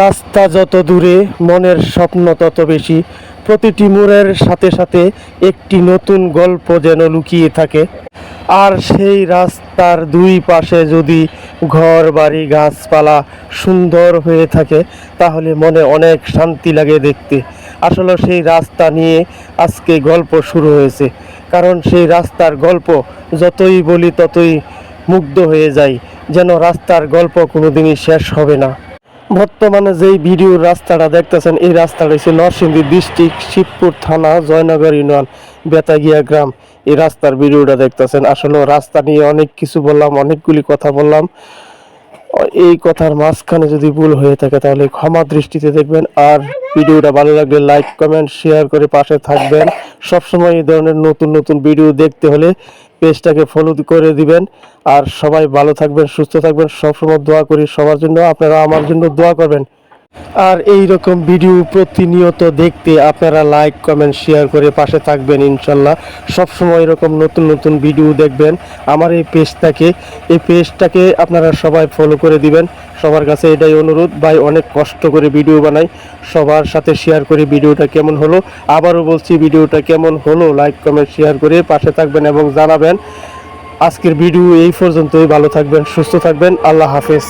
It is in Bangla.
রাস্তা যত দূরে মনের স্বপ্ন তত বেশি। প্রতিটি মোড়ের সাথে সাথে একটি নতুন গল্প যেন লুকিয়ে থাকে। আর সেই রাস্তার দুই পাশে যদি ঘর বাড়ি গাছপালা সুন্দর হয়ে থাকে তাহলে মনে অনেক শান্তি লাগে দেখতে। আসলে সেই রাস্তা নিয়ে আজকে গল্প শুরু হয়েছে, কারণ সেই রাস্তার গল্প যতই বলি ততই মুগ্ধ হয়ে যাই, যেন রাস্তার গল্প কোনোদিনই শেষ হবে না। বর্তমানে যেই ভিডিওর রাস্তাটা দেখতেছেন, এই রাস্তাটা হচ্ছে নরসিংদী ডিস্ট্রিক্ট শিবপুর থানা জয়নগর ইউনিয়ন বেতাগিয়া গ্রাম। এই রাস্তার ভিডিওটা দেখতেছেন। আসলে রাস্তা নিয়ে অনেক কিছু বললাম, অনেকগুলি কথা বললাম। এই কথার মাঝখানে যদি ভুল হয়ে থাকে তাহলে ক্ষমা দৃষ্টিতে দেখবেন। আর ভিডিওটা ভালো লাগলে লাইক কমেন্ট শেয়ার করে পাশে থাকবেন। সবসময় এই ধরনের নতুন নতুন ভিডিও দেখতে হলে পেজটাকে ফলো করে দিবেন। আর সবাই ভালো থাকবেন, সুস্থ থাকবেন। সবসময় দোয়া করি সবার জন্য, আপনারা আমার জন্য দোয়া করবেন। আর এই রকম ভিডিও প্রতিনিয়ত দেখতে আপনারা লাইক কমেন্ট শেয়ার করে পাশে থাকবেন ইনশাল্লাহ। সবসময় এরকম নতুন নতুন ভিডিও দেখবেন আমার এই পেজটাকে আপনারা সবাই ফলো করে দিবেন। সবার কাছে এটাই অনুরোধ, ভাই অনেক কষ্ট করে ভিডিও বানাই, সবার সাথে শেয়ার করে ভিডিওটা কেমন হলো। আবারও বলছি, ভিডিওটা কেমন হলো লাইক কমেন্ট শেয়ার করে পাশে থাকবেন এবং জানাবেন। আজকের ভিডিও এই পর্যন্তই। ভালো থাকবেন, সুস্থ থাকবেন। আল্লাহ হাফেজ।